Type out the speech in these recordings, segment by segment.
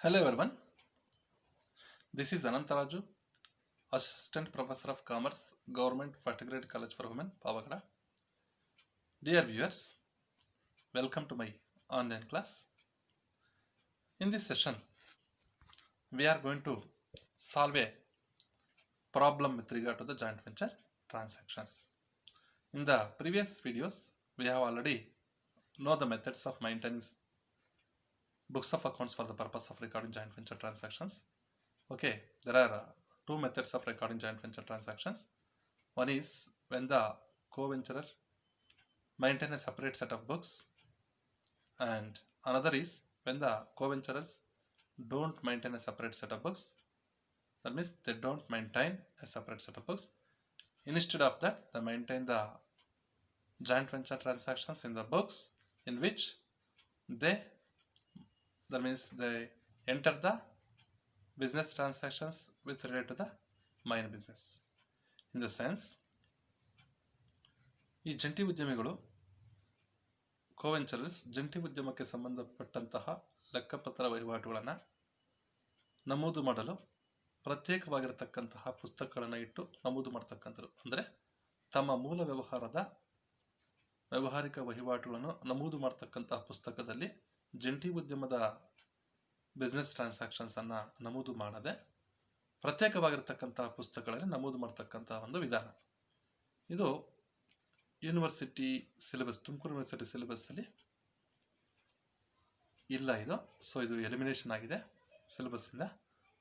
Hello everyone, this is Anantaraju, Assistant Professor of Commerce, Government First Grade College for Women, Pavagada. Dear viewers, welcome to my online class. In this session, we are going to solve a problem with regard to the joint venture transactions. In the previous videos, we have already know the methods of maintaining books of accounts for the purpose of recording joint venture transactions. Okay, there are two methods of recording joint venture transactions. One is when the co-venturer maintain a separate set of books, and another is when the co-venturers don't maintain a separate set of books. That means they don't maintain a separate set of books. Instead of that, they maintain the joint venture transactions in the books in which they enter the business transactions with related to the main business. In the sense, ಈ ಜಂಟಿ ಉದ್ಯಮಿಗಳು ಕೋವೆಂಚರರ್ಸ್ ಜಂಟಿ ಉದ್ಯಮಕ್ಕೆ ಸಂಬಂಧಪಟ್ಟಂತಹ ಲೆಕ್ಕಪತ್ರ ವಹಿವಾಟುಗಳನ್ನು ನಮೂದು ಮಾಡಲು ಪ್ರತ್ಯೇಕವಾಗಿರತಕ್ಕಂತಹ ಪುಸ್ತಕಗಳನ್ನು ಇಟ್ಟು ನಮೂದು ಮಾಡ್ತಕ್ಕಂಥದ್ದು. ಅಂದರೆ ತಮ್ಮ ಮೂಲ ವ್ಯಾವಹಾರಿಕ ವಹಿವಾಟುಗಳನ್ನು ನಮೂದು ಮಾಡ್ತಕ್ಕಂತಹ ಪುಸ್ತಕದಲ್ಲಿ ಜಂಟಿ ಉದ್ಯಮದ ಬಿಸ್ನೆಸ್ ಟ್ರಾನ್ಸಾಕ್ಷನ್ಸನ್ನು ನಮೂದು ಮಾಡದೆ ಪ್ರತ್ಯೇಕವಾಗಿರ್ತಕ್ಕಂತಹ ಪುಸ್ತಕಗಳಲ್ಲಿ ನಮೂದು ಮಾಡ್ತಕ್ಕಂತಹ ಒಂದು ವಿಧಾನ. ಇದು ಯೂನಿವರ್ಸಿಟಿ ಸಿಲೆಬಸ್, ತುಮಕೂರು ಯೂನಿವರ್ಸಿಟಿ ಸಿಲೆಬಸ್ಸಲ್ಲಿ ಇಲ್ಲ ಇದು. ಸೊ ಇದು ಎಲಿಮಿನೇಷನ್ ಆಗಿದೆ ಸಿಲೆಬಸ್ಸಿಂದ.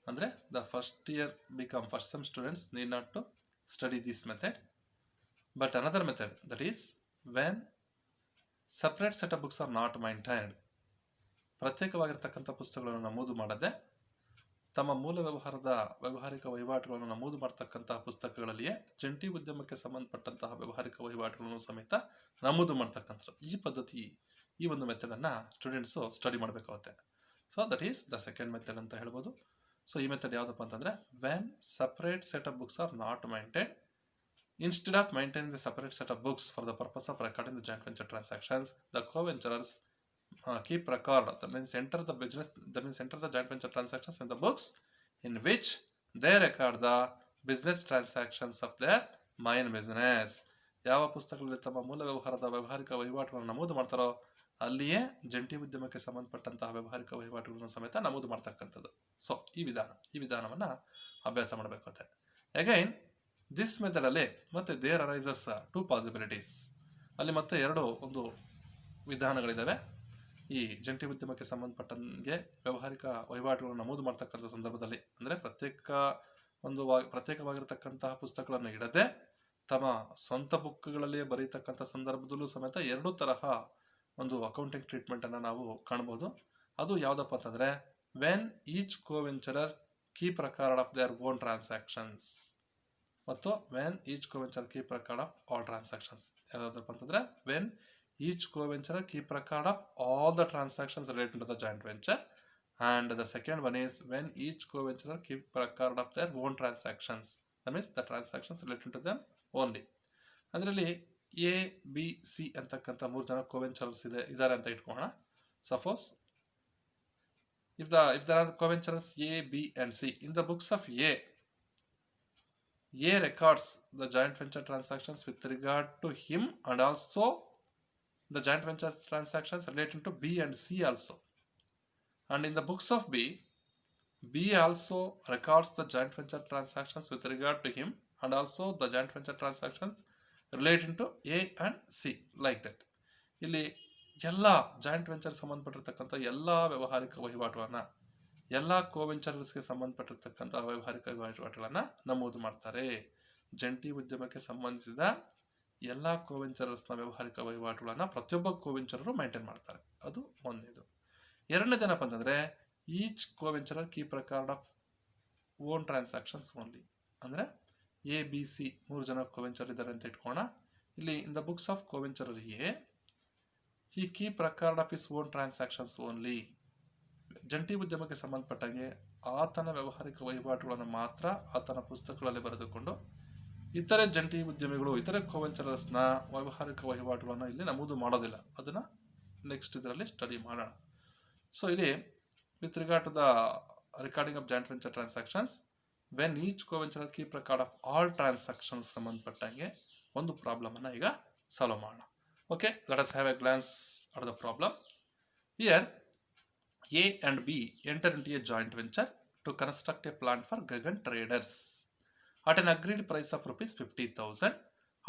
ಅಂದರೆ the first sem students need not to study this method. But another method, that is when separate set of books are not maintained, ಪ್ರತ್ಯೇಕವಾಗಿರ್ತಕ್ಕಂಥ ಪುಸ್ತಕಗಳನ್ನು ನಮೂದು ಮಾಡದೆ ತಮ್ಮ ಮೂಲ ವ್ಯಾವಹಾರಿಕ ವಹಿವಾಟುಗಳನ್ನು ನಮೂದು ಮಾಡ್ತಕ್ಕಂತಹ ಪುಸ್ತಕಗಳಲ್ಲಿಯೇ ಜಂಟಿ ಉದ್ಯಮಕ್ಕೆ ಸಂಬಂಧಪಟ್ಟಂತಹ ವ್ಯಾವಹಾರಿಕ ವಹಿವಾಟುಗಳನ್ನು ಸಮೇತ ನಮೂದು ಮಾಡ್ತಕ್ಕಂಥದ್ದು. ಈ ಪದ್ಧತಿ, ಈ ಒಂದು ಮೆಥಡನ್ನು ಸ್ಟೂಡೆಂಟ್ಸು ಸ್ಟಡಿ ಮಾಡಬೇಕಾಗುತ್ತೆ. So that is the second method ಅಂತ ಹೇಳ್ಬೋದು. ಸೊ ಈ ಮೆಥಡ್ ಯಾವುದಪ್ಪ ಅಂತಂದರೆ, when separate set of books are not maintained, instead of maintaining the separate set of books for the purpose of recording the joint venture transactions, the co-venturers keep record. That means enter the joint venture transactions in the books in which they record the business transactions of their main business. ಯಾವ ಪುಸ್ತಕಗಳಲ್ಲಿ ತಮ್ಮ ಮೂಲ ವ್ಯಾವಹಾರಿಕ ವಹಿವಾಟುಗಳನ್ನು ನಮೂದು ಮಾಡ್ತಾರೋ ಅಲ್ಲಿಯೇ ಜಂಟಿ ಉದ್ಯಮಕ್ಕೆ ಸಂಬಂಧಪಟ್ಟಂತಹ ವ್ಯಾವಹಾರಿಕ ವಹಿವಾಟುಗಳನ್ನು ಸಮೇತ ನಮೂದು ಮಾಡ್ತಕ್ಕಂಥದ್ದು. ಸೊ ಈ ವಿಧಾನವನ್ನು ಅಭ್ಯಾಸ ಮಾಡಬೇಕಾಗುತ್ತೆ. ಅಗೈನ್ ದಿಸ್ ಮೆಥಡಲ್ಲಿ ಮತ್ತೆ ದೇರ್ ಅರೈಸಸ್ ಟೂ ಪಾಸಿಬಿಲಿಟೀಸ್. ಅಲ್ಲಿ ಮತ್ತೆ ಒಂದು ವಿಧಾನಗಳಿದ್ದಾವೆ. ಈ ಜಂಟಿ ಉದ್ಯಮಕ್ಕೆ ಸಂಬಂಧಪಟ್ಟಂಗೆ ವ್ಯಾವಹಾರಿಕ ವಹಿವಾಟುಗಳನ್ನು ನಮೂದು ಮಾಡ್ತಕ್ಕಂಥ ಸಂದರ್ಭದಲ್ಲಿ, ಅಂದರೆ ಪ್ರತ್ಯೇಕವಾಗಿರತಕ್ಕಂತಹ ಪುಸ್ತಕಗಳನ್ನು ಇಡದೆ ತಮ್ಮ ಸ್ವಂತ ಬುಕ್ಗಳಲ್ಲಿ ಬರೀತಕ್ಕಂಥ ಸಂದರ್ಭದಲ್ಲೂ ಸಮೇತ ಎರಡೂ ತರಹ ಒಂದು ಅಕೌಂಟಿಂಗ್ ಟ್ರೀಟ್ಮೆಂಟನ್ನು ನಾವು ಕಾಣ್ಬೋದು. ಅದು ಯಾವುದಪ್ಪ ಅಂತಂದರೆ, when each coventurer keep record of their own transactions ಮತ್ತು when each coventure keep record of all transactions. ಯಾವುದಪ್ಪ ಅಂತಂದರೆ, when each coventurer keep record of all the transactions related to the joint venture, and the second one is when each coventurer keep record of their own transactions. That means the transactions related to them only. ಅದರಲ್ಲಿ A B C ಅಂತಕ್ಕಂಥ 3 ಜನ coventurers ಇದ್ದಾರೆ ಅಂತ ಇಟ್ಕೊಳ್ಳೋಣ. Suppose if there are co-venturers A, B and C, in the books of A records the joint venture transactions with regard to him, and also the joint venture transactions relating to B and C also. And in the books of B also records the joint venture transactions with regard to him, and also the joint venture transactions relating to A and C, like that. ಇಲ್ಲಿ ಎಲ್ಲ joint venture ಸಂಬಂಧಪಟ್ಟಿರ್ತಕ್ಕಂಥ ಎಲ್ಲ ವ್ಯಾವಹಾರಿಕ ವಹಿವಾಟುಗಳನ್ನು, ಎಲ್ಲ ಕೋವೆಂಚರರ್ಸ್ಗೆ ಸಂಬಂಧಪಟ್ಟಿರ್ತಕ್ಕಂಥ ವ್ಯಾವಹಾರಿಕ ವಹಿವಾಟುಗಳನ್ನು ನಮೂದು ಮಾಡ್ತಾರೆ. ಜಂಟಿ ಉದ್ಯಮಕ್ಕೆ ಸಂಬಂಧಿಸಿದ ಎಲ್ಲ ಕೋವೆಂಚರರ್ಸ್ನ ವ್ಯಾವಹಾರಿಕ ವಹಿವಾಟುಗಳನ್ನು ಪ್ರತಿಯೊಬ್ಬ ಕೋವೆಂಚರರು ಮೇಂಟೈನ್ ಮಾಡ್ತಾರೆ. ಅದು ಒಂದೇದು. ಎರಡನೇದೇನಪ್ಪ ಅಂತಂದರೆ, each coventurer keep record of own transactions only. ಅಂದರೆ ಎ ಬಿ ಸಿ 3 ಜನ ಕೋವೆಂಚರ್ ಇದ್ದಾರೆ ಅಂತ ಇಟ್ಕೊಳ್ಳೋಣ. ಇಲ್ಲಿ in the books of coventurer A, he keep record of his own transactions only. ಜಂಟಿ ಉದ್ಯಮಕ್ಕೆ ಸಂಬಂಧಪಟ್ಟಂಗೆ ಆತನ ವ್ಯಾವಹಾರಿಕ ವಹಿವಾಟುಗಳನ್ನು ಮಾತ್ರ ಆತನ ಪುಸ್ತಕಗಳಲ್ಲಿ ಬರೆದುಕೊಂಡು ಇತರೆ ಜಂಟಿ ಉದ್ಯಮಿಗಳು, ಇತರೆ ಕೋವೆಂಚರರ್ಸ್ನ ವ್ಯಾವಹಾರಿಕ ವಹಿವಾಟುಗಳನ್ನು ಇಲ್ಲಿ ನಮೂದು ಮಾಡೋದಿಲ್ಲ. ಅದನ್ನು ನೆಕ್ಸ್ಟ್ ಇದರಲ್ಲಿ ಸ್ಟಡಿ ಮಾಡೋಣ. ಸೊ ಇಲ್ಲಿ with regard to the recording of joint venture transactions, when each co-venture keep record of all transactions ಸಂಬಂಧಪಟ್ಟಂಗೆ ಒಂದು ಪ್ರಾಬ್ಲಮ್ ಅನ್ನ ಈಗ ಸಾಲ್ವ್ ಮಾಡೋಣ. Okay, let us have A glance at the problem. Here A and B enter into a joint venture to construct a plant for Gagan traders at an agreed price of rupees 50,000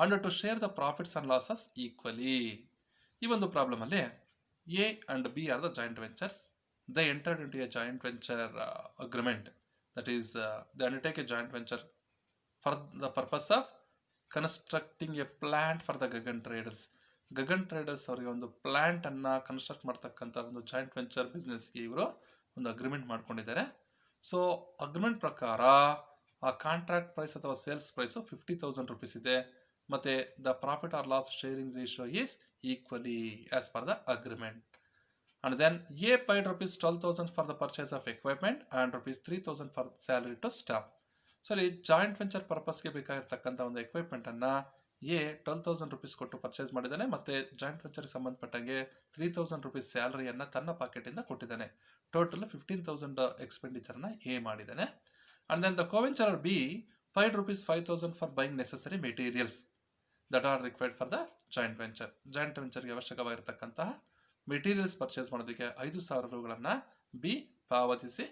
and to share the profits and losses equally. ಈ ಒಂದು problem ಅಲ್ಲಿ A and B are the joint ventures. They entered into a joint venture agreement, that is they undertake a joint venture for the purpose of constructing a plant for the Gagan traders. Gagan traders ಅವರಿಗೆ ಒಂದು plant ಅನ್ನ construct ಮಾಡ್ತಕ್ಕಂಥ ಒಂದು joint venture ಬಿಸ್ನೆಸ್ಗೆ ಇವರು ಒಂದು agreement ಮಾಡ್ಕೊಂಡಿದ್ದಾರೆ. So agreement ಪ್ರಕಾರ ಆ ಕಾಂಟ್ರಾಕ್ಟ್ ಪ್ರೈಸ್ ಅಥವಾ ಸೇಲ್ಸ್ ಪ್ರೈಸು 50,000 rupees ಇದೆ, ಮತ್ತೆ the profit or loss sharing ratio is equally as per the agreement. And then A paid rupees 12,000 for the purchase of equipment and rupees 3,000 for salary to staff. So ಇಲ್ಲಿ joint venture ಪರ್ಪಸ್ಗೆ ಬೇಕಾಗಿರ್ತಕ್ಕಂಥ ಒಂದು equipment ಅನ್ನ A 12,000 rupees ಕೊಟ್ಟು purchase ಮಾಡಿದ್ದಾನೆ, ಮತ್ತೆ joint ವೆಂಚರ್ಗೆ ಸಂಬಂಧಪಟ್ಟಂಗೆ 3,000 rupees ಸ್ಯಾಲರಿಯನ್ನು ತನ್ನ ಪಾಕೆಟಿಂದ ಕೊಟ್ಟಿದ್ದಾನೆ. ಟೋಟಲ್ 15,000 ಎಕ್ಸ್ಪೆಂಡಿಚರ್ನ ಎ ಮಾಡಿದ್ದಾನೆ. And then the coventurer B paid rupees 5,000 for buying necessary materials that are required for the joint venture. Joint ವೆಂಚರ್ಗೆ ಅವಶ್ಯಕವಾಗಿರ್ತಕ್ಕಂತಹ ಮೆಟೀರಿಯಲ್ಸ್ ಪರ್ಚೇಸ್ ಮಾಡೋದಕ್ಕೆ 5,000 ರೂಗಳನ್ನು ಬಿ ಪಾವತಿಸಿ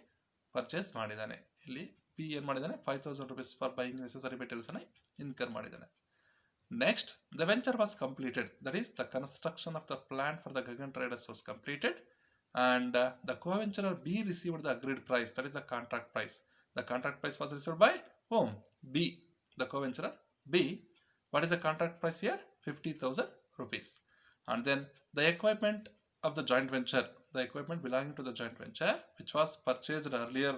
ಪರ್ಚೇಸ್ ಮಾಡಿದ್ದಾನೆ. ಇಲ್ಲಿ ಬಿ ಏನು ಮಾಡಿದ್ದಾನೆ, 5,000 rupees ಫಾರ್ ಬೈಯಿಂಗ್ ನೆಸೆಸರಿ ಮೆಟೀರಿಯಲ್ಸನ್ನು ಇನ್ಕರ್ ಮಾಡಿದ್ದಾನೆ. Next, the venture was completed. That is, the construction of the plant for the Gagan traders was completed, and the co-venturer B received the agreed price. That is the contract price. The contract price was received by whom? B, the co-venturer B. What is the contract price here? 50,000 rupees. And then the equipment of the joint venture, the equipment belonging to the joint venture, which was purchased earlier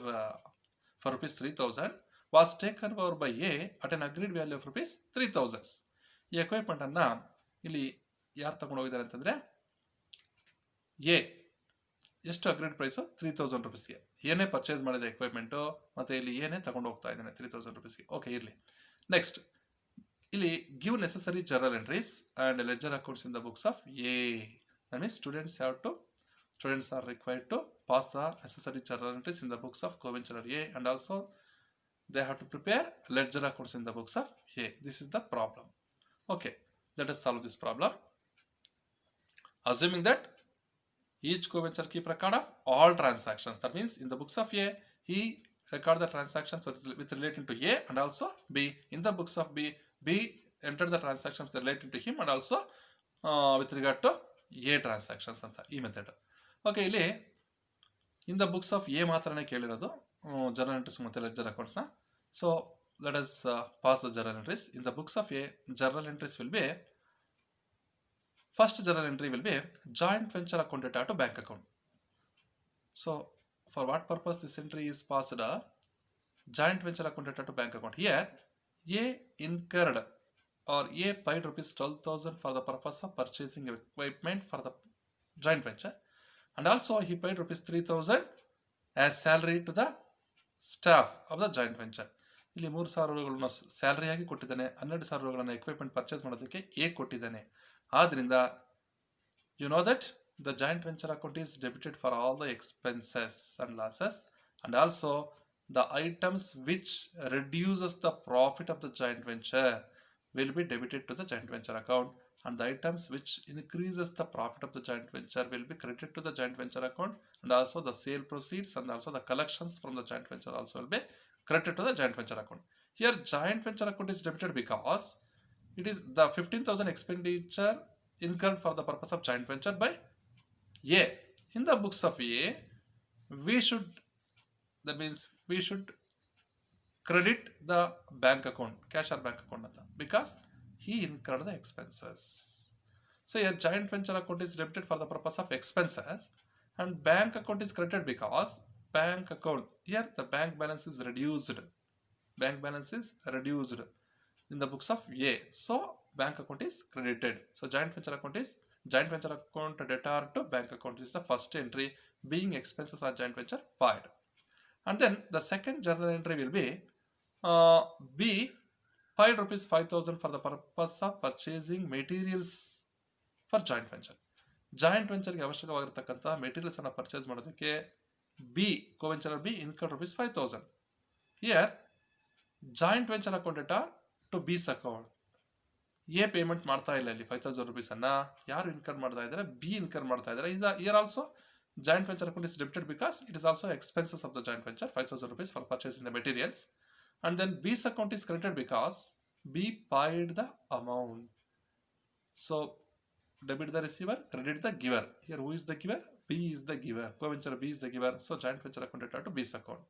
for rupees 3,000, was taken over by A at an agreed value of rupees 3,000. ಈ equipment ಅನ್ನ ಇಲ್ಲಿ ಯಾರು ತಗೊಂಡು ಹೋಗಿದ್ದಾರೆ ಅಂತಂದ್ರೆ A. ಎಷ್ಟು agreed price? 3,000 rupeesಗೆ ಏನೇ purchase ಮಾಡಿದ ಎಕ್ವಿಪ್ಮೆಂಟು, ಮತ್ತೆ ಇಲ್ಲಿ ಏನೇ ತಗೊಂಡು ಹೋಗ್ತಾ ಇದ್ದಾನೆ 3,000 rupeesಗೆ. ಓಕೆ, ಇರಲಿ. ನೆಕ್ಸ್ಟ್, ಇಲ್ಲಿ give necessary journal entries and ledger accounts in the books of A. That means students are required to pass the necessary journal entries in the books of coventurer A and also they have to prepare ledger accounts in the books of A. This is the problem. Okay, let us solve this problem. Assuming that each co-venture keep record of all transactions. That means in the books of A, he record the transactions with relating to A and also B. In the books of B, B entered the transactions relating to him and also with regard to A transactions ಅಂತ ಈ method. Okay, ಇಲ್ಲಿ in the books of A ಮಾತ್ರನೇ ಕೇಳಿರೋದು journal entries ಮತ್ತು ledger accounts na. So let us pass the journal entries. In the books of A, journal entries will be, first journal entry will be joint venture account data to bank account. So for what purpose this entry is passed? Joint venture account data to bank account. Here A incurred or A paid rupees 12,000 for the purpose of purchasing equipment for the joint venture, and also he paid rupees 3,000 as salary to the staff of the joint venture. ಇಲ್ಲಿ 3,000 ರೂಗಳನ್ನು ಸ್ಯಾಲರಿಯಾಗಿ ಕೊಟ್ಟಿದ್ದಾನೆ, 12,000 ರೂಗಳನ್ನು equipment purchase ಮಾಡೋದಕ್ಕೆ A ಕೊಟ್ಟಿದ್ದಾನೆ. ಆದ್ರಿಂದ you know that the joint venture account is debited for all the expenses and losses and also the items which reduces the profit of the joint venture will be debited to the joint venture account, and the items which increases the profit of the joint venture will be credited to the joint venture account, and also the sale proceeds and also the collections from the joint venture also will be credited to the joint venture account. Here joint venture account is debited because it is the 15,000 expenditure incurred for the purpose of joint venture by A. In the books of A, that means we should credit the bank account, cash or bank account ಅಂತ, because he incurred the expenses. So here joint venture account is debited for the purpose of expenses and bank account is credited because bank account, here the bank balance is reduced. Bank balance is reduced in the books of A. So bank account is credited. So joint venture account debtor to bank account is the first entry, being expenses on joint venture paid. And then the second journal entry will be B paid rupees 5,000 for the purpose of purchasing materials for joint venture. Joint ವೆಂಚರ್ಗೆ ಅವಶ್ಯಕವಾಗಿರ್ತಕ್ಕಂಥ materials ಅನ್ನು purchase ಮಾಡೋದಕ್ಕೆ B, co-venture B incurred rupees 5,000. Here, joint venture account data to B's account. A payment ಮಾಡ್ತಾ ಇಲ್ಲ ಇಲ್ಲಿ 5,000 rupees ಅನ್ನ ಯಾರು incur ಮಾಡ್ತಾ ಇದ್ದಾರೆ, ಬಿ ಇನ್ಕರ್ ಮಾಡ್ತಾ ಇದ್ದಾರೆ. Here also joint venture account is debited because it is also expenses of the joint venture, 5,000 rupees for purchasing the materials. And then B's account is credited because B paid the amount. So debit the receiver, credit the giver. Here who is the giver? B is the giver. Co-venture B is the giver. So joint venture account data to B's account.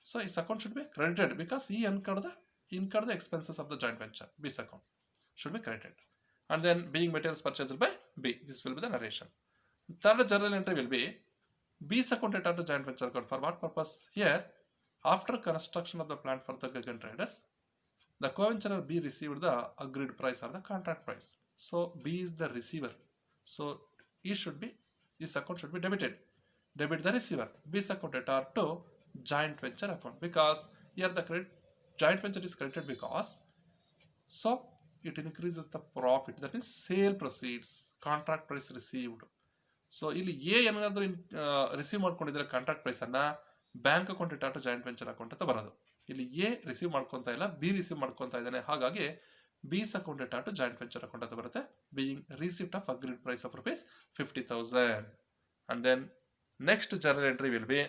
So his account should be credited because he incurred the expenses of the joint venture. B's account should be credited. And then being materials purchased by B. This will be the narration. Third journal entry will be B's account data to joint venture account. For what purpose? Here, after construction of the plant for the Gagan traders, the co-venturer B received the agreed price or the contract price. So B is the receiver. So his account should be debited. Debit the receiver. B's account data to joint venture account, because here the joint venture is credited because so it increases the profit, that means sale proceeds, contract price received. So ಇಲ್ಲಿ A ಏನಾದರೂ receive ಮಾಡ್ಕೊಂಡಿದ್ರೆ contract price ಅನ್ನ bank account data to joint venture account ಅಂತ ಬರೋದು. ಇಲ್ಲಿ A receive ಮಾಡ್ಕೊಂತ ಇಲ್ಲ, B receive ಮಾಡ್ಕೊಂತ ಇದ್ದಾನೆ, ಹಾಗಾಗಿ B's account data to joint venture account ಅಂತ ಬರುತ್ತೆ. being receipt of agreed price of rupees 50,000. And then next journal entry will be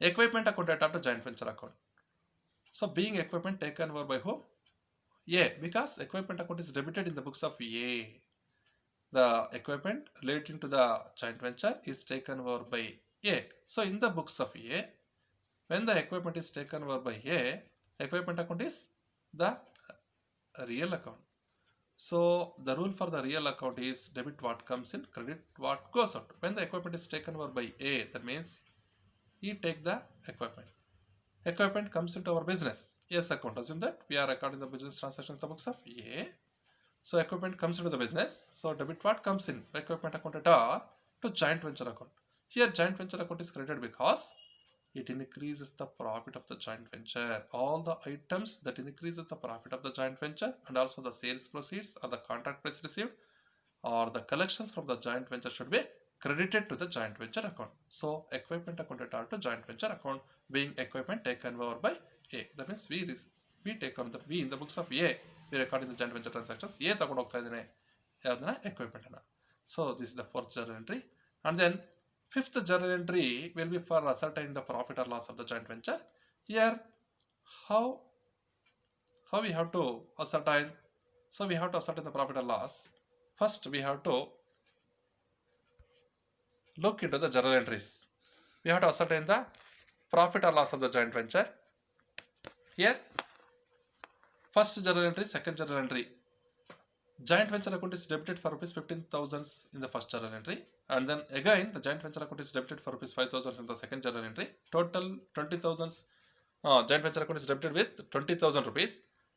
equipment account data to joint venture account. So being equipment taken over by whom? A, because equipment account is debited in the books of A. The equipment relating to the joint venture is taken over by A. So in the books of A, when the equipment is taken over by A, equipment account is the real account. So the rule for the real account is debit what comes in, credit what goes out. When the equipment is taken over by A, that means he take the equipment. Equipment comes into our business. Yes, account. Assume that we are recording the business transactions in the books of A. So equipment comes into the business. So debit what comes in, equipment account data to joint venture account. Here joint venture account is credited because it increases the profit of the joint venture. All the items that increases the profit of the joint venture and also the sales proceeds or the contract price received or the collections from the joint venture should be credited to the joint venture account. So equipment account data to joint venture account, being equipment taken over by A. That means we take on the B in the books of A. We record in the joint venture transactions. A ತಗೊಂಡು ಹೋಗ್ತಾ ಇದ್ದಾನೆ ಯಾವ್ದನ್ನ, equipment ಅನ್ನ. So this is the fourth journal entry. And then fifth journal entry will be for ascertaining the profit or loss of the joint venture. Here how we have to ascertain? So we have to ascertain the profit or loss. First we have to look into the journal entries. We have to ascertain the profit or loss of the joint venture. Here first journal entry, second journal entry. Joint venture account is debited for rupees 15,000 in the first journal entry, and then again the joint venture account is debited for rupees 5,000 in the second journal entry. Total 20,000. Joint venture account is debited with 20,000 rupees,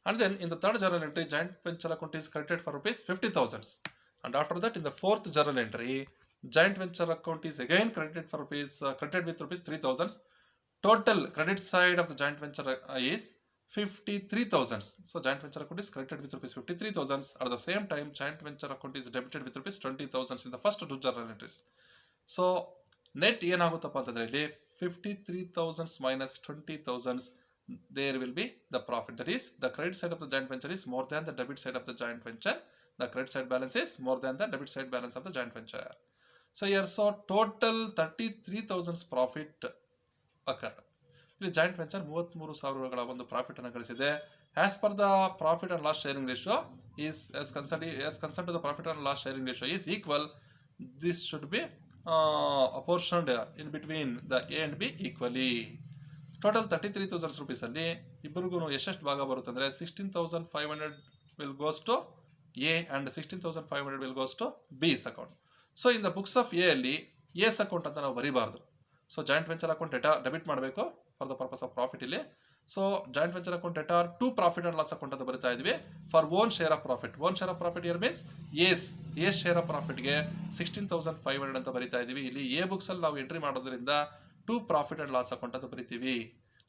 and then in the third journal entry joint venture account is credited for rupees 50,000, and after that in the fourth journal entry joint venture account is again credited for credited with rupees 3,000. Total credit side of the joint venture is 53,000. So joint venture account is credited with rupees 53,000. At the same time joint venture account is debited with rupees 20,000 in the first two journal entries. So net ಏನಾಗುತ್ತಪ್ಪ ಅಂತಂದ್ರೆ ಇಲ್ಲಿ 53,000 minus 20,000, there will be the profit. That is the credit side of the joint venture is more than the debit side of the joint venture. The credit side balance is more than the debit side balance of the joint venture. So here so total 33,000 profit occurred. ಇಲ್ಲಿ joint venture 33,000ಗಳ ಒಂದು profit ಅನ್ನು ಗಳಿಸಿದೆ. As per the profit and loss sharing ratio is as concerned to the profit and loss sharing ratio is equal. This should be apportioned in between the A and B equally. Total 33,000 rupees ಅಲ್ಲಿ ಇಬ್ಬರಿಗೂ ಎಷ್ಟು ಭಾಗ ಬರುತ್ತೆ ಅಂದರೆ 16,500 will goes to A and 16,500 will goes to B's account. So in the books of A ಅಲ್ಲಿ as account ಅಂತ ನಾವು ಬರೀಬಾರ್ದು. So joint venture account data debit ಮಾಡಬೇಕು for the purpose of profit ಇಲ್ಲಿ. So joint venture account data to profit and loss account ಅಂತ ಬರಿತಾ ಇದ್ವಿ for own share of profit. Own share of profit here means A share of ಪ್ರಾಫಿಟ್ಗೆ 16,500 ಅಂತ ಬರಿತಾ ಇದೀವಿ. ಇಲ್ಲಿ ಎ ಬುಕ್ಸ್ ಅಲ್ಲಿ ನಾವು ಎಂಟ್ರಿ ಮಾಡೋದ್ರಿಂದ to profit and loss account ಅಂತ ಬರಿತೀವಿ.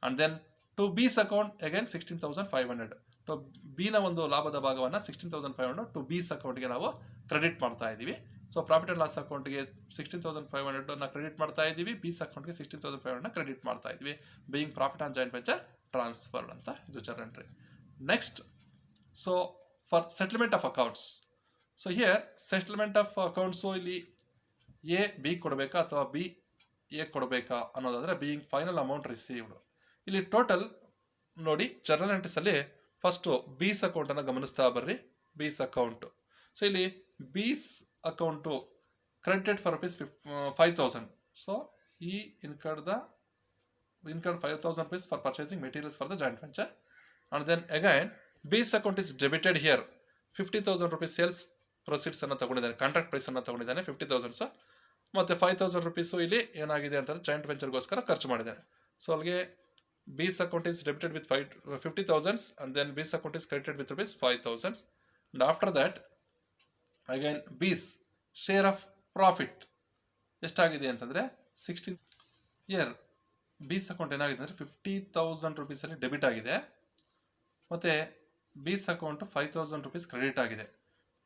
And then to B's account again 16,500. To B ನ ಒಂದು ಲಾಭದ ಭಾಗವನ್ನ 16,500 ಟು ಬೀಸ್ ಅಕೌಂಟ್ಗೆ ನಾವು ಕ್ರೆಡಿಟ್ ಮಾಡ್ತಾ ಇದೀವಿ. ಸೊ ಪ್ರಾಫಿಟ್ ಆ್ಯಂಡ್ ಲಾಸ್ ಅಕೌಂಟ್ಗೆ 16,500 ಕ್ರೆಡಿಟ್ ಮಾಡ್ತಾ ಇದ್ದೀವಿ, ಬೀಸ್ ಅಕೌಂಟ್ಗೆ 16,500 ಕ್ರೆಡಿಟ್ ಮಾಡ್ತಾ ಇದ್ವಿ, being profit on joint venture transferred ಅಂತ ಇದು journal entry. Next, so for settlement of accounts, so here settlement of accounts ಇಲ್ಲಿ ಎ ಬಿ ಕೊಡಬೇಕಾ ಅಥವಾ ಬಿ ಎ ಕೊಡಬೇಕಾ ಅನ್ನೋದಾದರೆ ಬೀಯಿಂಗ್ ಫೈನಲ್ ಅಮೌಂಟ್ ರಿಸೀವ್ಡ್. ಇಲ್ಲಿ ಟೋಟಲ್ ನೋಡಿ ಜರ್ನಲ್ ಎಂಟ್ರೀಸಲ್ಲಿ ಫಸ್ಟು ಬೀಸ್ ಅಕೌಂಟನ್ನು ಗಮನಿಸ್ತಾ ಬರ್ರಿ. ಬೀಸ್ ಅಕೌಂಟು, ಸೊ ಇಲ್ಲಿ B's account credited for rupees 5,000. ಸೊ ಈ incurred 5,000 rupees for purchasing materials for the joint venture. And then again B's account is debited here. 50,000 rupees sales proceeds ಅನ್ನು ತಗೊಂಡಿದ್ದಾನೆ, contract price ಅನ್ನು ತಗೊಂಡಿದ್ದಾನೆ 50,000. So ಮತ್ತೆ 5,000 rupees ಇಲ್ಲಿ ಏನಾಗಿದೆ ಅಂತಂದ್ರೆ joint ವೆಂಚರ್ಗೋಸ್ಕರ ಖರ್ಚು ಮಾಡಿದ್ದಾನೆ. ಸೊ ಅಲ್ಲಿಗೆ B's account is debited with 50,000 and then B's account is credited with rupees 5,000. And after that again B's share of profit ಎಷ್ಟಾಗಿದೆ ಅಂತಂದರೆ 16. ಇಯರ್ ಬೀಸ್ ಅಕೌಂಟ್ ಏನಾಗಿದೆ ಅಂದರೆ 50,000 ರೂಪೀಸಲ್ಲಿ ಡೆಬಿಟ್ ಆಗಿದೆ, ಮತ್ತು ಬೀಸ್ ಅಕೌಂಟ್ 5,000 ರೂಪೀಸ್ ಕ್ರೆಡಿಟ್ ಆಗಿದೆ.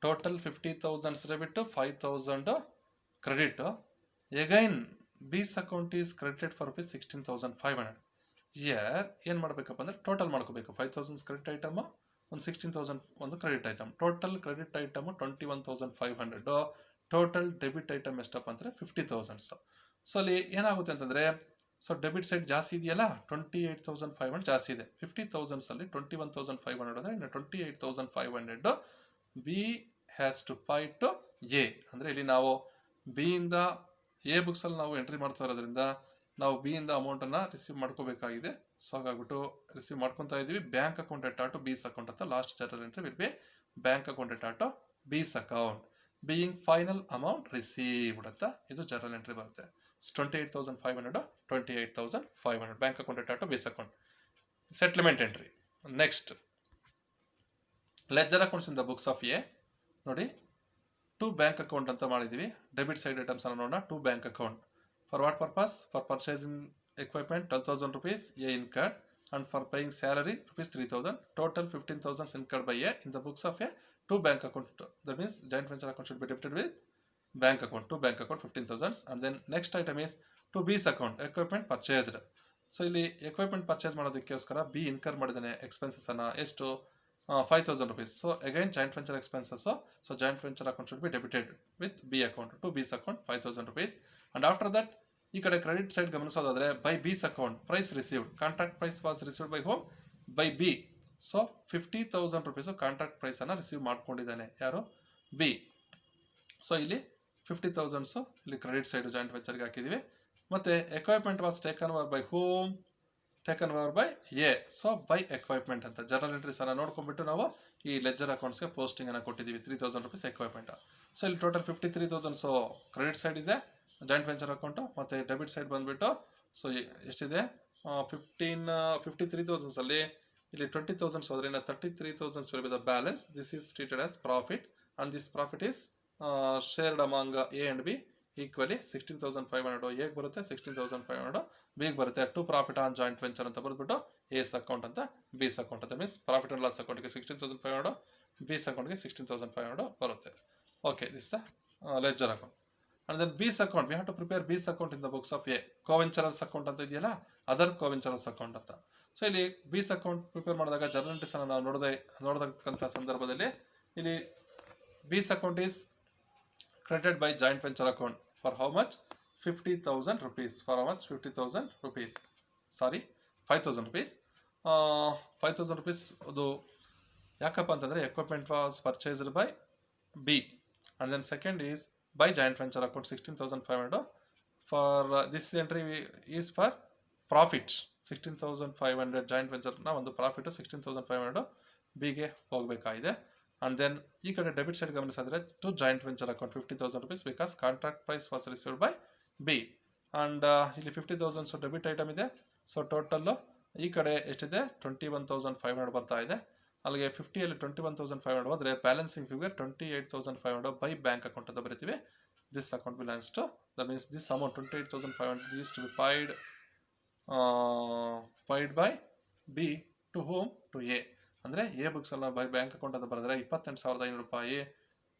Total 50,000 debit, 5,000 credit. Again B's account is credited for rupees 16,500. ಇಯರ್ ಏನು ಮಾಡಬೇಕಪ್ಪ ಅಂದರೆ ಟೋಟಲ್ ಮಾಡ್ಕೋಬೇಕು. 5,000 ಕ್ರೆಡಿಟ್ ಐಟಮು, ಒಂದು 16,000 ಒಂದು credit item, total credit item 21,500. Total debit item ಎಷ್ಟಪ್ಪ ಅಂದರೆ 50,000. ಸೊ ಅಲ್ಲಿ ಏನಾಗುತ್ತೆ ಅಂತಂದರೆ, ಸೊ ಡೆಬಿಟ್ ಸೈಡ್ ಜಾಸ್ತಿ ಇದೆಯಲ್ಲ, 28,500 ಜಾಸ್ತಿ ಇದೆ. 50,000 21,500 ಅಂದರೆ ಇನ್ನು 28,500 B has to pay to A. ಅಂದರೆ ಇಲ್ಲಿ ನಾವು ಬಿ ಇಂದ ಎ ಬುಕ್ಸಲ್ಲಿ ನಾವು ಎಂಟ್ರಿ ಮಾಡ್ತಾ ಇರೋದ್ರಿಂದ ನಾವು ಬಿ ಇಂದ ಅಮೌಂಟನ್ನು ರಿಸೀವ್ ಮಾಡ್ಕೋಬೇಕಾಗಿದೆ. ಸೊ ಹಾಗಾಗ್ಬಿಟ್ಟು ರಿಸೀವ್ ಮಾಡ್ಕೊತಾ ಇದ್ದೀವಿ. Bank account at at B's account ಅಂತ last journal entry will be bank account at at B's account being final amount received ಅಂತ ಇದು ಜರ್ನಲ್ ಎಂಟ್ರಿ ಬರುತ್ತೆ. 28,500 28,500 bank account at at B's account settlement entry. Next ledger accounts in the books of A ನೋಡಿ, 2 bank account ಅಂತ ಮಾಡಿದ್ದೀವಿ. Debit side items ಅನ್ನು ನೋಡೋಣ. 2 bank account for what purpose? For purchasing equipment 12,000 rupees A incurred, and for paying salary rupees 3,000. Total 15,000 incurred by A in the books of A. 2 bank account, that means joint venture account should be debited with bank account. 2 bank account 15,000. And then next item is 2 B's account, equipment purchased. So ಇಲ್ಲಿ equipment purchase ಮಾಡೋದಕ್ಕೋಸ್ಕರ B incur ಮಾಡಿದ್ದಾನೆ expenses ಅನ್ನ, ಎಷ್ಟು 5,000 rupees. So again joint venture expenses, so joint venture account should be debited with B account. 2 B's account 5,000 rupees. And after that ಈ ಕಡೆ credit side ಗಮನಿಸೋದಾದರೆ by B's account price received, contract price was received by whom by B. So 50,000 rupees contract ಪ್ರೈಸನ್ನು receive ಮಾಡ್ಕೊಂಡಿದ್ದಾನೆ ಯಾರು? B. So ಇಲ್ಲಿ 50,000 ಇಲ್ಲಿ credit side joint ವೆಂಚರ್ಗೆ ಹಾಕಿದ್ದೀವಿ. ಮತ್ತು equipment was taken over by whom, taken over by A. So by equipment ಅಂತ journal ಎಂಟ್ರೀಸನ್ನು ನೋಡ್ಕೊಂಡ್ಬಿಟ್ಟು ನಾವು ಈ ಲೆಡ್ಜರ್ ಅಕೌಂಟ್ಸ್ಗೆ ಪೋಸ್ಟಿಂಗನ್ನು ಕೊಟ್ಟಿದ್ದೀವಿ. 3,000 ರೂಪೀಸ್ ಎಕ್ವೈಪ್ಮೆಂಟ್. ಸೊ ಇಲ್ಲಿ ಟೋಟಲ್ 53,000. ಸೊ ಕ್ರೆಡಿಟ್ ಸೈಡ್ ಇದೆ ಜಾಯಿಂಟ್ ವೆಂಚರ್ ಅಕೌಂಟು, ಮತ್ತು ಡೆಬಿಟ್ ಸೈಡ್ ಬಂದುಬಿಟ್ಟು ಸೊ ಎಷ್ಟಿದೆ 53,000 ಇಲ್ಲಿ 20,000 ಹೋದ್ರಿಂದ 33,000 will be the balance. This is treated as profit, and this profit is shared among A and B equally. 16,500 A ಬರುತ್ತೆ, 16,500 B ಬರುತ್ತೆ. To profit on joint venture ಅಂತ ಬರೆದ್ಬಿಟ್ಟು A's account ಅಂತ B's account ಅಂತ, means profit and loss ಅಕೌಂಟ್ಗೆ 16,500, B's ಅಕೌಂಟ್ಗೆ 16,500 ಬರುತ್ತೆ. Okay, this the ledger account. And then B's account, we have to prepare B's account in the books of A. Co-venturers account ಅಂತ ಇದೆಯಲ್ಲ, other co-venturers account ಅಂತ. So ಇಲ್ಲಿ B's account prepare ಮಾಡಿದಾಗ journal ಎಂಟ್ರೀಸನ್ನು ನಾವು ನೋಡೋದಕ್ಕಂಥ ಸಂದರ್ಭದಲ್ಲಿ ಇಲ್ಲಿ B's account is credited by joint venture account for how much? 50,000 rupees. For how much? 50,000 rupees. Sorry, 5,000 rupees. 5,000 rupees ಅದು ಯಾಕಪ್ಪ ಅಂತಂದರೆ equipment was purchased by B. And then second is by joint venture account 16,500. For this entry is for profit. 16,500 ಜಾಯಿಂಟ್ ವೆಂಚರ್ನ ಒಂದು profit 16,500 ಬಿಗೆ ಹೋಗಬೇಕಾಗಿದೆ. And then ಈ ಕಡೆ ಡೆಬಿಟ್ ಸೈಡ್ ಗಮನಿಸಿದ್ರೆ to joint venture account 50,000 rupees because contract price was received by B. And ಇಲ್ಲಿ 50,000 debit item ಇದೆ. ಸೊ ಟೋಟಲ್ಲು ಈ ಕಡೆ ಎಷ್ಟಿದೆ 21,500 ಬರ್ತಾ ಇದೆ. ಅಲ್ಲಿಗೆ 50 21,500 ಹೋದರೆ balancing figure 28,500 by bank account ಅಂತ ಬರೀತೀವಿ. This account belongs to, that means this amount 28,500 is to be paid by B to whom to A. ಅಂದರೆ ಎ ಬುಕ್ಸಲ್ಲಿ ಬೈ ಬ್ಯಾಂಕ್ ಅಕೌಂಟ್ ಅಂತ ಬರೆದ್ರೆ 28,500 ರೂಪಾಯಿ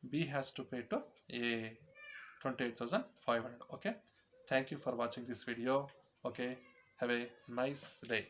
B has to pay to A 28,500. Okay, thank you for watching this video. Okay, have a nice day.